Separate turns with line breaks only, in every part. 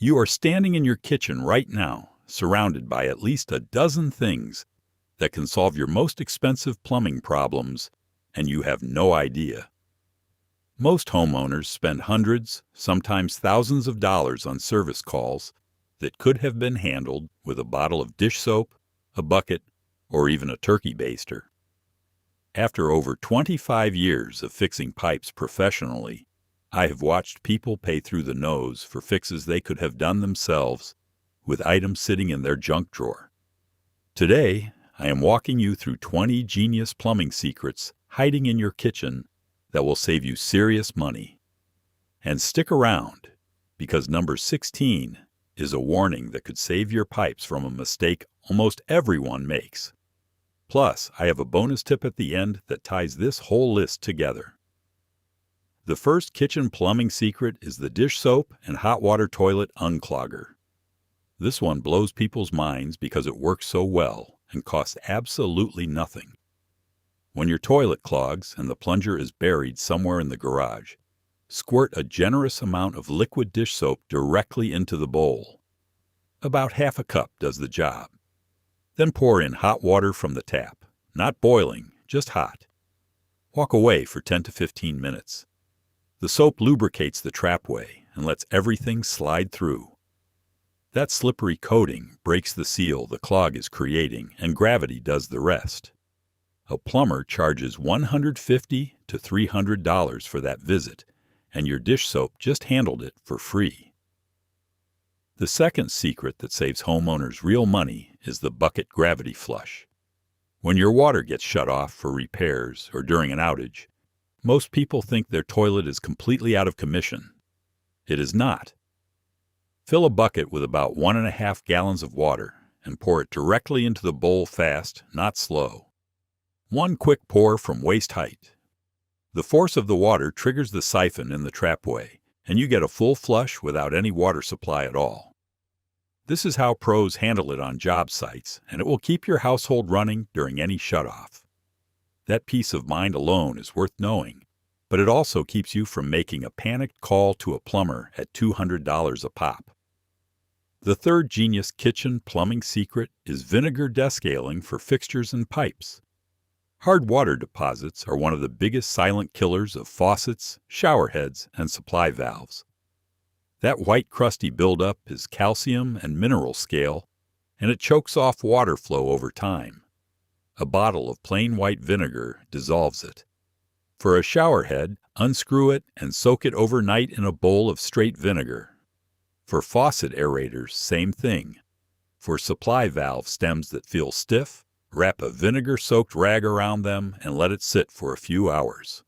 You are standing in your kitchen right now, surrounded by at least a dozen things that can solve your most expensive plumbing problems, and you have no idea. Most homeowners spend hundreds, sometimes thousands of dollars on service calls that could have been handled with a bottle of dish soap, a bucket, or even a turkey baster. After over 25 years of fixing pipes professionally, I have watched people pay through the nose for fixes they could have done themselves with items sitting in their junk drawer. Today, I am walking you through 20 genius plumbing secrets hiding in your kitchen that will save you serious money. And stick around, because number 16 is a warning that could save your pipes from a mistake almost everyone makes. Plus, I have a bonus tip at the end that ties this whole list together. The first kitchen plumbing secret is the dish soap and hot water toilet unclogger. This one blows people's minds because it works so well and costs absolutely nothing. When your toilet clogs and the plunger is buried somewhere in the garage, squirt a generous amount of liquid dish soap directly into the bowl. About half a cup does the job. Then pour in hot water from the tap, not boiling, just hot. Walk away for 10 to 15 minutes. The soap lubricates the trapway and lets everything slide through. That slippery coating breaks the seal the clog is creating, and gravity does the rest. A plumber charges $150 to $300 for that visit, and your dish soap just handled it for free. The second secret that saves homeowners real money is the bucket gravity flush. When your water gets shut off for repairs or during an outage, most people think their toilet is completely out of commission. It is not. Fill a bucket with about 1.5 gallons of water and pour it directly into the bowl fast, not slow. One quick pour from waist height. The force of the water triggers the siphon in the trapway, and you get a full flush without any water supply at all. This is how pros handle it on job sites, and it will keep your household running during any shutoff. That peace of mind alone is worth knowing, but it also keeps you from making a panicked call to a plumber at $200 a pop. The third genius kitchen plumbing secret is vinegar descaling for fixtures and pipes. Hard water deposits are one of the biggest silent killers of faucets, shower heads, and supply valves. That white crusty buildup is calcium and mineral scale, and it chokes off water flow over time. A bottle of plain white vinegar dissolves it. For a shower head, unscrew it and soak it overnight in a bowl of straight vinegar. For faucet aerators, same thing. For supply valve stems that feel stiff, wrap a vinegar-soaked rag around them and let it sit for a few hours.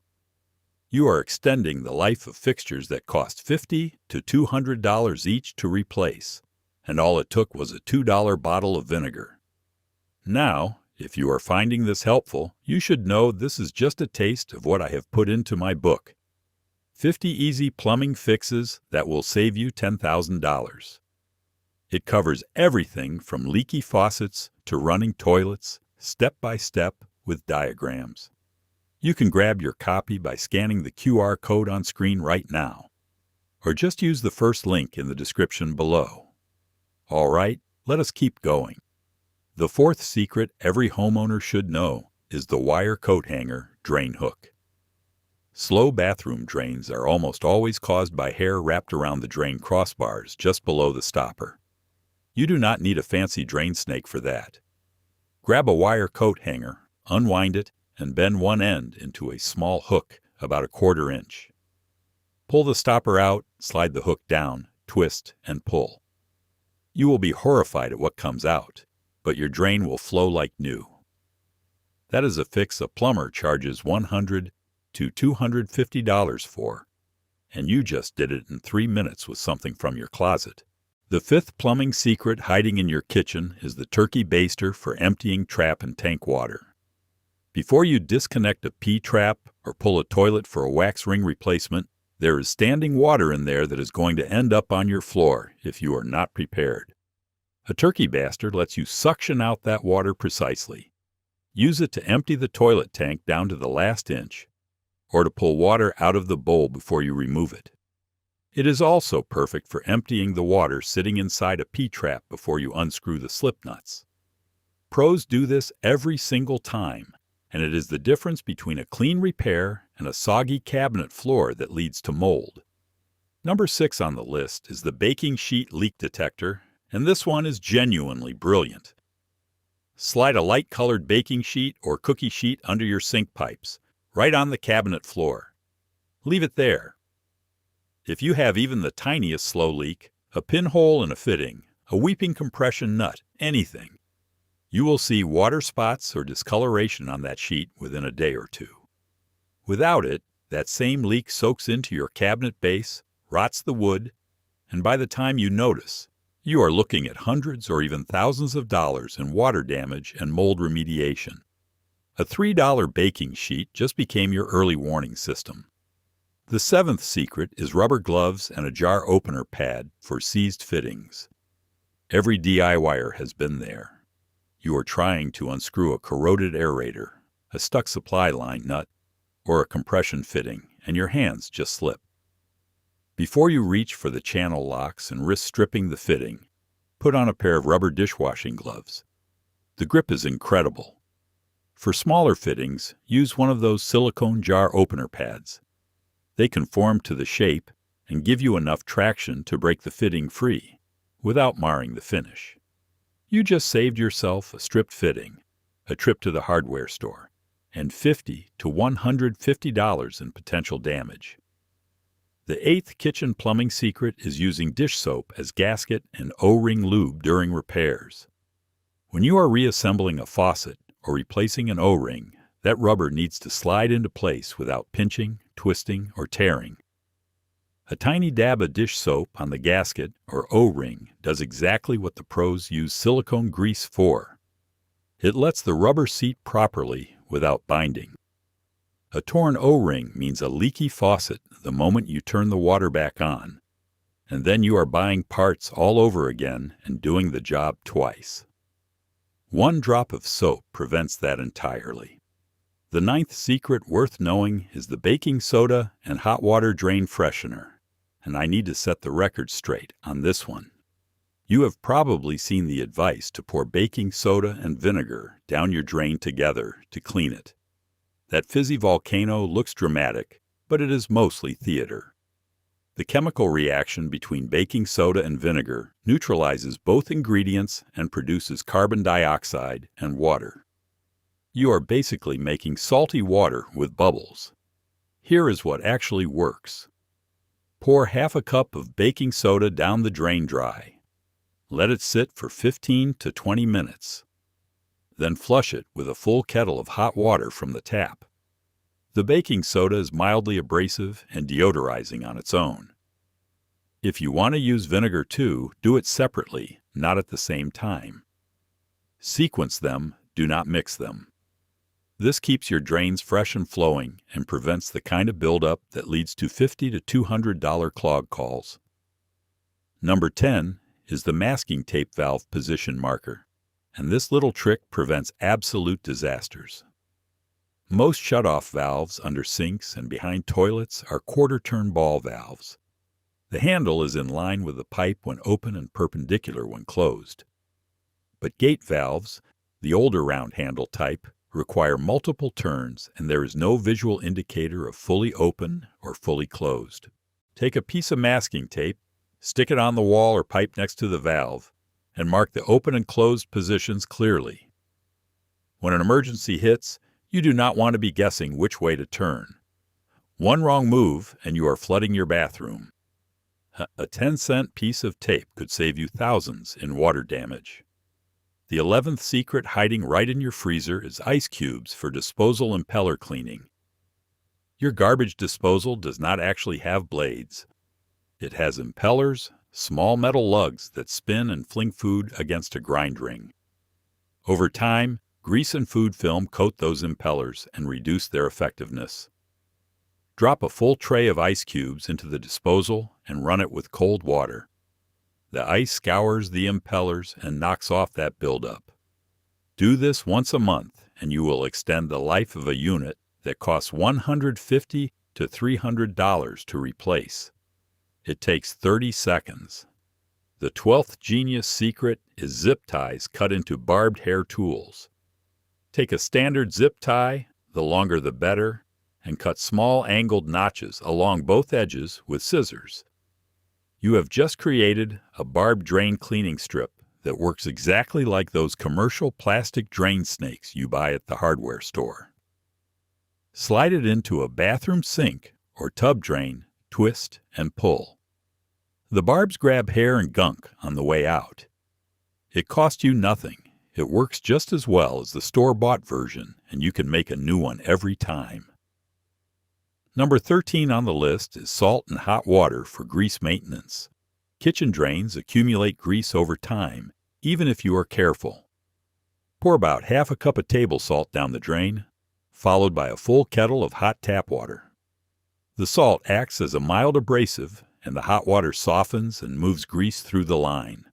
You are extending the life of fixtures that cost $50 to $200 each to replace, and all it took was a $2 bottle of vinegar. Now, if you are finding this helpful, you should know this is just a taste of what I have put into my book, 50 Easy Plumbing Fixes That Will Save You $10,000. It covers everything from leaky faucets to running toilets, step by step with diagrams. You can grab your copy by scanning the QR code on screen right now, or just use the first link in the description below. All right, let us keep going. The fourth secret every homeowner should know is the wire coat hanger drain hook. Slow bathroom drains are almost always caused by hair wrapped around the drain crossbars just below the stopper. You do not need a fancy drain snake for that. Grab a wire coat hanger, unwind it, and bend one end into a small hook about 1/4 inch. Pull the stopper out, slide the hook down, twist, and pull. You will be horrified at what comes out, but your drain will flow like new. That is a fix a plumber charges $100 to $250 for, and you just did it in 3 minutes with something from your closet. The fifth plumbing secret hiding in your kitchen is the turkey baster for emptying trap and tank water. Before you disconnect a P-trap or pull a toilet for a wax ring replacement, there is standing water in there that is going to end up on your floor if you are not prepared. A turkey baster lets you suction out that water precisely. Use it to empty the toilet tank down to the last inch, or to pull water out of the bowl before you remove it. It is also perfect for emptying the water sitting inside a P-trap before you unscrew the slip nuts. Pros do this every single time, and it is the difference between a clean repair and a soggy cabinet floor that leads to mold. Number 6 on the list is the baking sheet leak detector, and this one is genuinely brilliant. Slide a light-colored baking sheet or cookie sheet under your sink pipes, right on the cabinet floor. Leave it there. If you have even the tiniest slow leak, a pinhole in a fitting, a weeping compression nut, anything, you will see water spots or discoloration on that sheet within a day or two. Without it, that same leak soaks into your cabinet base, rots the wood, and by the time you notice, you are looking at hundreds or even thousands of dollars in water damage and mold remediation. A $3 baking sheet just became your early warning system. The 7th secret is rubber gloves and a jar opener pad for seized fittings. Every DIYer has been there. You are trying to unscrew a corroded aerator, a stuck supply line nut, or a compression fitting, and your hands just slip. Before you reach for the channel locks and risk stripping the fitting, put on a pair of rubber dishwashing gloves. The grip is incredible. For smaller fittings, use one of those silicone jar opener pads. They conform to the shape and give you enough traction to break the fitting free, without marring the finish. You just saved yourself a stripped fitting, a trip to the hardware store, and $50 to $150 in potential damage. The 8th kitchen plumbing secret is using dish soap as gasket and O-ring lube during repairs. When you are reassembling a faucet or replacing an O-ring, that rubber needs to slide into place without pinching, twisting, or tearing. A tiny dab of dish soap on the gasket or O-ring does exactly what the pros use silicone grease for. It lets the rubber seat properly without binding. A torn O-ring means a leaky faucet the moment you turn the water back on, and then you are buying parts all over again and doing the job twice. One drop of soap prevents that entirely. The 9th secret worth knowing is the baking soda and hot water drain freshener, and I need to set the record straight on this one. You have probably seen the advice to pour baking soda and vinegar down your drain together to clean it. That fizzy volcano looks dramatic, but it is mostly theater. The chemical reaction between baking soda and vinegar neutralizes both ingredients and produces carbon dioxide and water. You are basically making salty water with bubbles. Here is what actually works. Pour half a cup of baking soda down the drain dry. Let it sit for 15 to 20 minutes. Then flush it with a full kettle of hot water from the tap. The baking soda is mildly abrasive and deodorizing on its own. If you want to use vinegar too, do it separately, not at the same time. Sequence them, do not mix them. This keeps your drains fresh and flowing and prevents the kind of buildup that leads to $50 to $200 clog calls. Number 10 is the masking tape valve position marker, and this little trick prevents absolute disasters. Most shutoff valves under sinks and behind toilets are quarter-turn ball valves. The handle is in line with the pipe when open and perpendicular when closed. But gate valves, the older round handle type, require multiple turns and there is no visual indicator of fully open or fully closed. Take a piece of masking tape, stick it on the wall or pipe next to the valve, and mark the open and closed positions clearly. When an emergency hits, you do not want to be guessing which way to turn. One wrong move and you are flooding your bathroom. A 10-cent piece of tape could save you thousands in water damage. The 11th secret hiding right in your freezer is ice cubes for disposal impeller cleaning. Your garbage disposal does not actually have blades. It has impellers, small metal lugs that spin and fling food against a grind ring. Over time, grease and food film coat those impellers and reduce their effectiveness. Drop a full tray of ice cubes into the disposal and run it with cold water. The ice scours the impellers and knocks off that buildup. Do this once a month and you will extend the life of a unit that costs $150 to $300 to replace. It takes 30 seconds. The 12th genius secret is zip ties cut into barbed hair tools. Take a standard zip tie, the longer the better, and cut small angled notches along both edges with scissors. You have just created a barbed drain cleaning strip that works exactly like those commercial plastic drain snakes you buy at the hardware store. Slide it into a bathroom sink or tub drain, twist, and pull. The barbs grab hair and gunk on the way out. It costs you nothing. It works just as well as the store-bought version, and you can make a new one every time. Number 13 on the list is salt and hot water for grease maintenance. Kitchen drains accumulate grease over time, even if you are careful. Pour about half a cup of table salt down the drain, followed by a full kettle of hot tap water. The salt acts as a mild abrasive, and the hot water softens and moves grease through the line.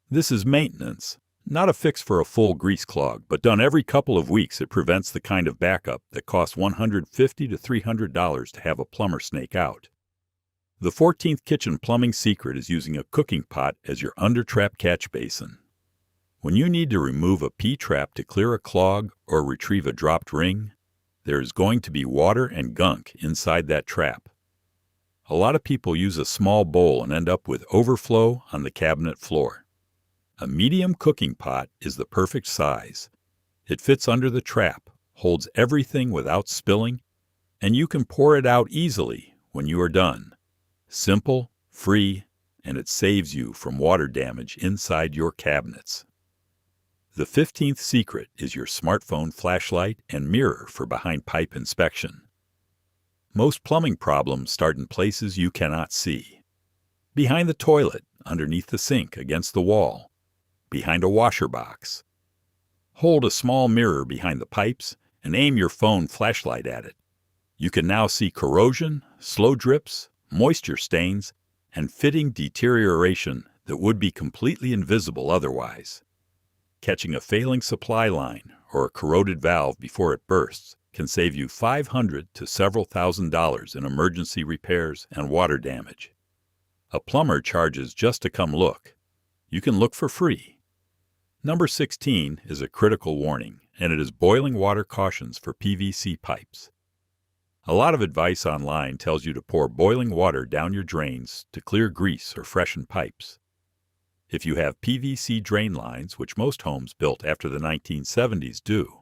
This is maintenance, not a fix for a full grease clog, but done every couple of weeks it prevents the kind of backup that costs $150 to $300 to have a plumber snake out. The 14th kitchen plumbing secret is using a cooking pot as your under-trap catch basin. When you need to remove a P-trap to clear a clog or retrieve a dropped ring, there is going to be water and gunk inside that trap. A lot of people use a small bowl and end up with overflow on the cabinet floor. A medium cooking pot is the perfect size. It fits under the trap, holds everything without spilling, and you can pour it out easily when you are done. Simple, free, and it saves you from water damage inside your cabinets. The 15th secret is your smartphone flashlight and mirror for behind-pipe inspection. Most plumbing problems start in places you cannot see. Behind the toilet, underneath the sink, against the wall, behind a washer box. Hold a small mirror behind the pipes and aim your phone flashlight at it. You can now see corrosion, slow drips, moisture stains, and fitting deterioration that would be completely invisible otherwise. Catching a failing supply line or a corroded valve before it bursts can save you $500 to several $1,000s in emergency repairs and water damage. A plumber charges just to come look. You can look for free. Number 16 is a critical warning, and it is boiling water cautions for PVC pipes. A lot of advice online tells you to pour boiling water down your drains to clear grease or freshen pipes. If you have PVC drain lines, which most homes built after the 1970s do,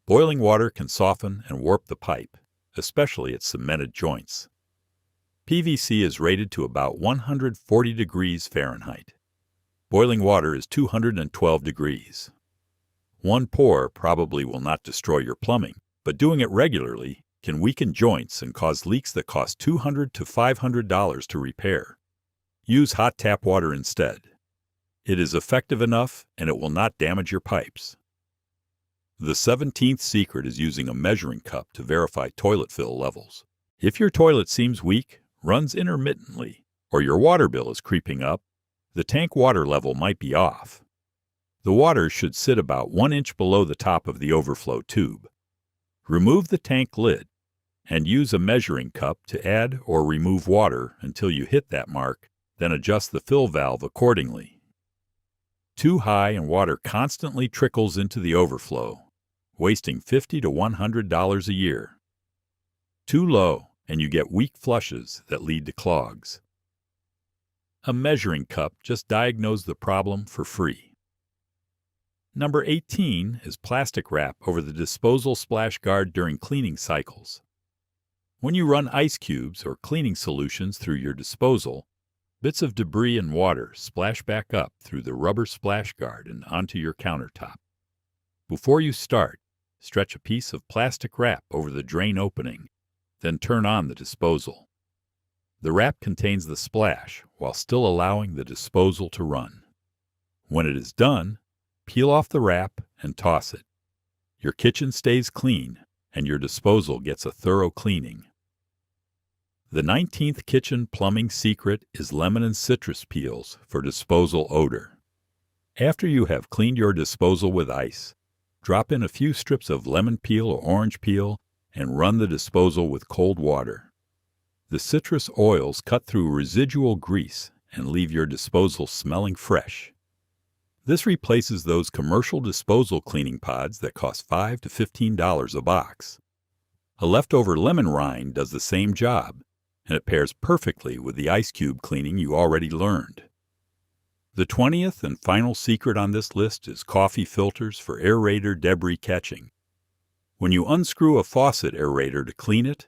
boiling water can soften and warp the pipe, especially at cemented joints. PVC is rated to about 140 degrees Fahrenheit. Boiling water is 212 degrees. One pour probably will not destroy your plumbing, but doing it regularly can weaken joints and cause leaks that cost $200 to $500 to repair. Use hot tap water instead. It is effective enough and it will not damage your pipes. The 17th secret is using a measuring cup to verify toilet fill levels. If your toilet seems weak, runs intermittently, or your water bill is creeping up, the tank water level might be off. The water should sit about 1 inch below the top of the overflow tube. Remove the tank lid and use a measuring cup to add or remove water until you hit that mark, then adjust the fill valve accordingly. Too high and water constantly trickles into the overflow, wasting $50 to $100 a year. Too low, and you get weak flushes that lead to clogs. A measuring cup just diagnosed the problem for free. Number 18 is plastic wrap over the disposal splash guard during cleaning cycles. When you run ice cubes or cleaning solutions through your disposal, bits of debris and water splash back up through the rubber splash guard and onto your countertop. Before you start, stretch a piece of plastic wrap over the drain opening, then turn on the disposal. The wrap contains the splash while still allowing the disposal to run. When it is done, peel off the wrap and toss it. Your kitchen stays clean and your disposal gets a thorough cleaning. The 19th kitchen plumbing secret is lemon and citrus peels for disposal odor. After you have cleaned your disposal with ice, drop in a few strips of lemon peel or orange peel and run the disposal with cold water. The citrus oils cut through residual grease and leave your disposal smelling fresh. This replaces those commercial disposal cleaning pods that cost $5 to $15 a box. A leftover lemon rind does the same job, and it pairs perfectly with the ice cube cleaning you already learned. The 20th and final secret on this list is coffee filters for aerator debris catching. When you unscrew a faucet aerator to clean it,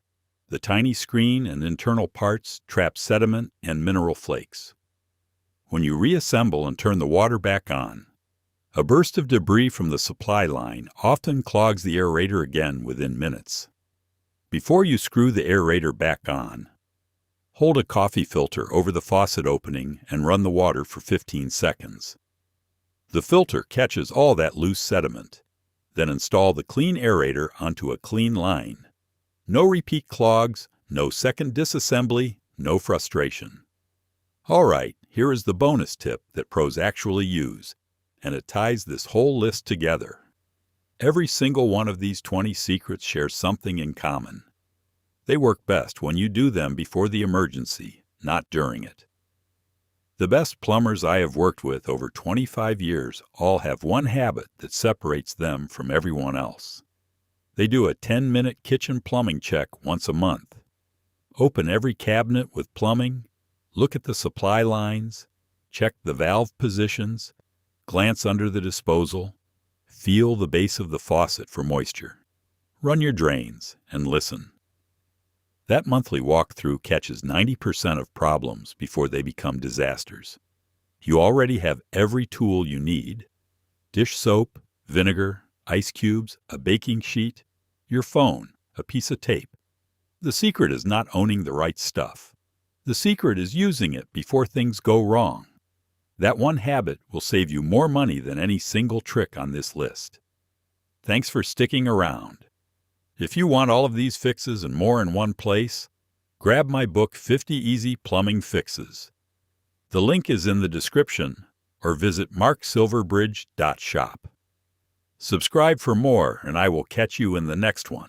the tiny screen and internal parts trap sediment and mineral flakes. When you reassemble and turn the water back on, a burst of debris from the supply line often clogs the aerator again within minutes. Before you screw the aerator back on, hold a coffee filter over the faucet opening and run the water for 15 seconds. The filter catches all that loose sediment. Then install the clean aerator onto a clean line. No repeat clogs, no second disassembly, no frustration. All right, here is the bonus tip that pros actually use, and it ties this whole list together. Every single one of these 20 secrets shares something in common. They work best when you do them before the emergency, not during it. The best plumbers I have worked with over 25 years all have one habit that separates them from everyone else. They do a 10-minute kitchen plumbing check once a month. Open every cabinet with plumbing, look at the supply lines, check the valve positions, glance under the disposal, feel the base of the faucet for moisture, run your drains, and listen. That monthly walkthrough catches 90% of problems before they become disasters. You already have every tool you need: dish soap, vinegar, ice cubes, a baking sheet, your phone, a piece of tape. The secret is not owning the right stuff. The secret is using it before things go wrong. That one habit will save you more money than any single trick on this list. Thanks for sticking around. If you want all of these fixes and more in one place, grab my book 50 Easy Plumbing Fixes. The link is in the description, or visit marksilverbridge.shop. Subscribe for more, and I will catch you in the next one.